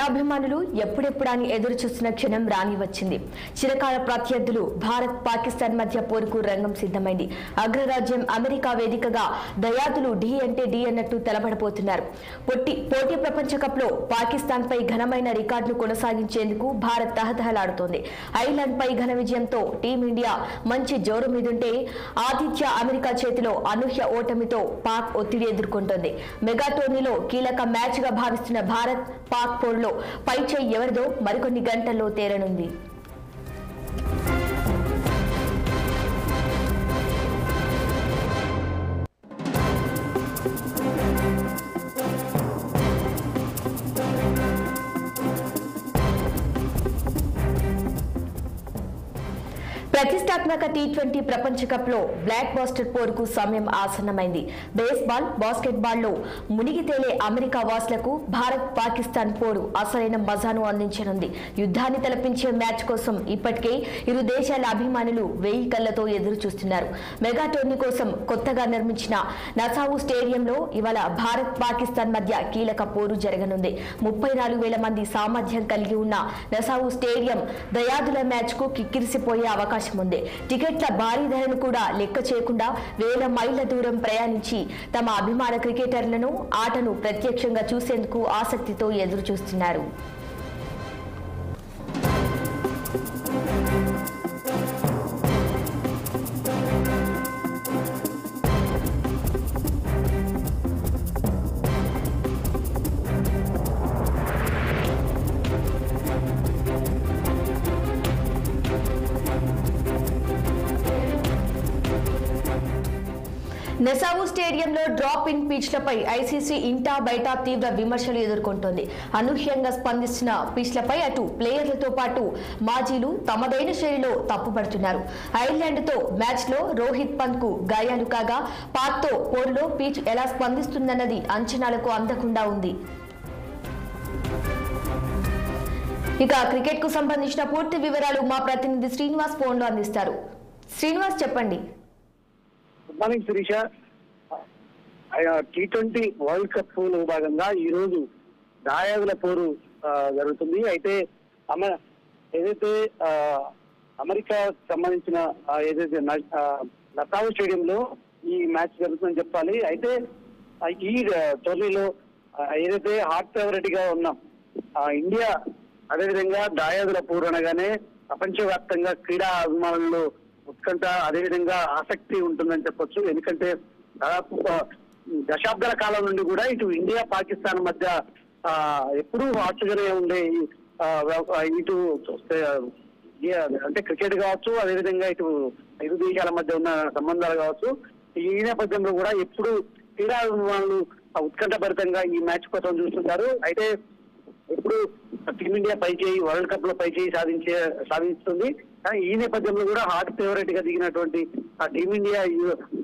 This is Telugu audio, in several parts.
అభిమానులు ఎప్పుడెప్పుడని ఎదురు చూస్తున్న క్షణం రాని వచ్చింది. చిరకాల ప్రత్యర్థులు భారత్ పాకిస్తాన్ మధ్య పోరుకు రంగం సిద్ధమైంది. అగ్రరాజ్యం అమెరికా వేదికగా దయాదులు ఢీ అంటే ఢీ అన్నట్టు తలబడబోతున్నారు. పోటీ ప్రపంచ కప్ లో పాకిస్తాన్ పై ఘనమైన రికార్డును కొనసాగించేందుకు భారత్ తహతహలాడుతోంది. ఐర్లాండ్ పై ఘన విజయంతో టీమిండియా మంచి జోరు మీదుంటే ఆతిథ్య అమెరికా చేతిలో అనూహ్య ఓటమితో పాక్ ఒత్తిడి ఎదుర్కొంటోంది. మెగా టోర్నీలో కీలక మ్యాచ్ గా భావిస్తున్న భారత్ పాక్ పోరులో పైచేయి ఎవరిదో మరికొన్ని గంటల్లో తేలనుంది. ప్రతిష్టాత్మక టీ20 ప్రపంచ కప్ లో బ్లాక్ బాస్టర్ పోరుకు సమయం ఆసన్నమైంది. బేస్బాల్, బాస్కెట్బాల్లో మునిగి తేలే అమెరికా వాసులకు భారత్ పాకిస్తాన్ పోరు అసలైన మజాను అందించనుంది. యుద్ధాన్ని తలపించే మ్యాచ్ కోసం ఇప్పటికే ఇరు దేశాల అభిమానులు 1000 కళ్లతో ఎదురు చూస్తున్నారు. మెగా టోర్నీ కోసం కొత్తగా నిర్మించిన నసావు స్టేడియంలో ఇవాళ భారత్ పాకిస్తాన్ మధ్య కీలక పోరు జరగనుంది. 34,000 మంది సామర్థ్యం కలిగి ఉన్న నసావు స్టేడియం దయాదుల మ్యాచ్ కు కిక్కిరిసిపోయే అవకాశం ఉంది. టికెట్ల భారీ ధరను కూడా లెక్క చేయకుండా 1000 మైళ్ల దూరం ప్రయాణించి తమ అభిమాన క్రికెటర్లను ఆటను ప్రత్యక్షంగా చూసేందుకు ఆసక్తితో ఎదురు చూస్తున్నారు. నసావు స్టేడియంలో డ్రాప్ ఇన్ పిచ్లపై ఐసీసీ ఇంటా బయట తీవ్ర విమర్శలు ఎదుర్కొంటోంది. అనూహ్యంగా స్పందిస్తున్న పిచ్లపై అటు ప్లేయర్లతో పాటు మాజీలు తమదైన శైలిలో తప్పుపడుతున్నారు. ఐర్లాండ్తో మ్యాచ్లో రోహిత్ పంత్ కు గాయాలు కాగా పాక్తో పోరులో పిచ్ ఎలా స్పందిస్తుందన్నది అంచనాలకు అందకుండా ఉంది. ఇక క్రికెట్ కు సంబంధించిన పూర్తి వివరాలు మా ప్రతినిధి శ్రీనివాస్ ఫోన్లో అందిస్తారు. శ్రీనివాస్, చెప్పండి. Good morning Sireesha. టీ20 వరల్డ్ కప్ లో భాగంగా ఈ రోజు దాయాదుల పోరు జరుగుతుంది. అయితే ఏదైతే అమెరికా సంబంధించిన ఏదైతే నసావు స్టేడియంలో ఈ మ్యాచ్ జరుగుతుందని చెప్పాలి. అయితే ఈ టోర్నీలో ఏదైతే హాట్ ఫేవరెట్ గా ఉన్నాం ఇండియా, అదేవిధంగా దాయాదుల పోరు అనగానే ప్రపంచవ్యాప్తంగా క్రీడా అభిమానుల్లో ఉత్కంఠ, అదేవిధంగా ఆసక్తి ఉంటుందని చెప్పొచ్చు. ఎందుకంటే దాదాపు దశాబ్దాల కాలం నుండి కూడా ఇటు ఇండియా పాకిస్తాన్ మధ్య ఎప్పుడూ హాట్గానే ఉండే ఇటు అంటే క్రికెట్ కావచ్చు, అదేవిధంగా ఇటు ఇరు దేశాల మధ్య ఉన్న సంబంధాలు కావచ్చు. ఈ నేపథ్యంలో కూడా ఎప్పుడు క్రీడా అభిమానులు ఉత్కంఠభరితంగా ఈ మ్యాచ్ కోసం చూస్తుంటారు. అయితే ఎప్పుడు టీమిండియా పైచేయి వరల్డ్ కప్ లో పైచేయి సాధిస్తుంది. కానీ ఈ నేపథ్యంలో కూడా హాట్ ఫేవరెట్ గా దిగినటువంటి ఆ టీమిండియా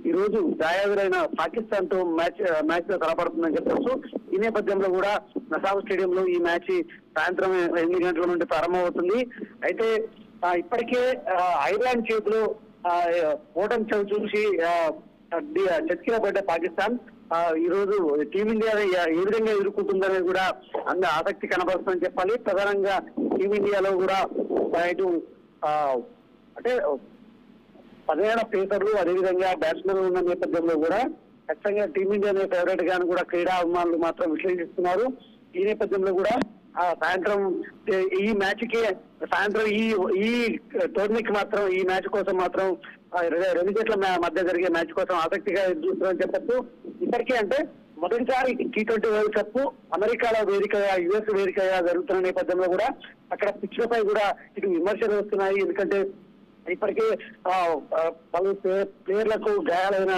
ఈ రోజు దాయాదులైన పాకిస్తాన్ తో మ్యాచ్ లో తలపడుతుందని చెప్పొచ్చు. ఈ నేపథ్యంలో కూడా నసావు స్టేడియంలో ఈ మ్యాచ్ సాయంత్రం 8 గంటల నుండి ప్రారంభమవుతుంది. అయితే ఇప్పటికే ఐర్లాండ్ చేతిలో ఓటమి చూసి చతికిలబడ్డ పాకిస్తాన్ ఈ రోజు టీమిండియా ఏ విధంగా ఎదుర్కొంటుందనేది కూడా అంత ఆసక్తి కనబరుస్తుందని చెప్పాలి. ప్రధానంగా టీమిండియాలో కూడా ఇటు అంటే 17 పేసర్లు, అదేవిధంగా బ్యాట్స్మెన్లు ఉన్న నేపథ్యంలో కూడా ఖచ్చితంగా టీమిండియా ఫేవరెట్ గాను కూడా క్రీడా అభిమానులు మాత్రం విశ్లేషిస్తున్నారు. ఈ నేపథ్యంలో కూడా సాయంత్రం ఈ మ్యాచ్ కి సాయంత్రం ఈ టోర్నీకి మాత్రం ఈ మ్యాచ్ కోసం మాత్రం రెండు జట్ల మధ్య జరిగే మ్యాచ్ కోసం ఆసక్తిగా చూస్తున్నారని చెప్పచ్చు. ఇప్పటికే అంటే మొదటిసారి టీ20 వరల్డ్ కప్ అమెరికాలో వేదికగా, యుఎస్ వేదికగా జరుగుతున్న నేపథ్యంలో కూడా అక్కడ పిచ్లపై కూడా ఇటు విమర్శలు వస్తున్నాయి. ఎందుకంటే ఇప్పటికే పలు ప్లేయర్లకు గాయాలైన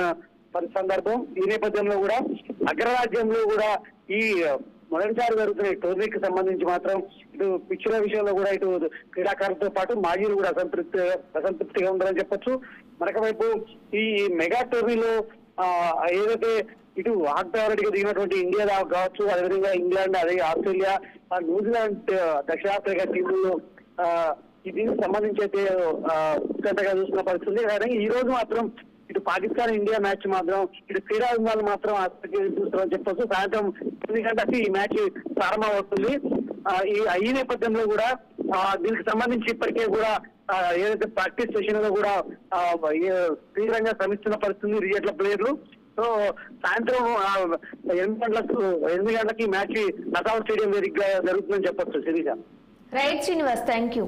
సందర్భం. ఈ నేపథ్యంలో కూడా అగ్రరాజ్యంలో కూడా ఈ మొదటిసారి జరుగుతున్న టోర్నీకి సంబంధించి మాత్రం ఇటు పిచ్చుల విషయంలో కూడా ఇటు క్రీడాకారులతో పాటు మాజీలు కూడా అసంతృప్తిగా ఉండాలని చెప్పొచ్చు. మరొక వైపు ఈ మెగా టోర్నీలో ఏదైతే ఇటు హాట్ ఫేవరెట్ గా దిగినటువంటి ఇండియా కావచ్చు, అదేవిధంగా ఇంగ్లాండ్, అదే ఆస్ట్రేలియా, న్యూజిలాండ్, దక్షిణాఫ్రికా టీంలు దీనికి సంబంధించి అయితే ఉత్కంఠగా చూస్తున్న పరిస్థితి. కానీ ఈ రోజు మాత్రం ఇటు పాకిస్తాన్ ఇండియా మ్యాచ్ మాత్రం ఇటు క్రీడాభిమానులు మాత్రం ఆసక్తి చూస్తారని చెప్పొచ్చు. సాయంత్రం 9 గంటలకి ఈ మ్యాచ్ ప్రారంభమవుతుంది. ఈ నేపథ్యంలో కూడా దీనికి సంబంధించి ఇప్పటికే కూడా ఏదైతే ప్రాక్టీస్ సెషన్ లో కూడా తీవ్రంగా శ్రమిస్తున్న పరిస్థితి రియట్ల ప్లేయర్లు. సో సాయంత్రం 8 గంటలకి మ్యాచ్ నసావ్ స్టేడియం వేదికగా జరుగుతుందని చెప్పొచ్చు Sireesha. Right Srinivas, thank you.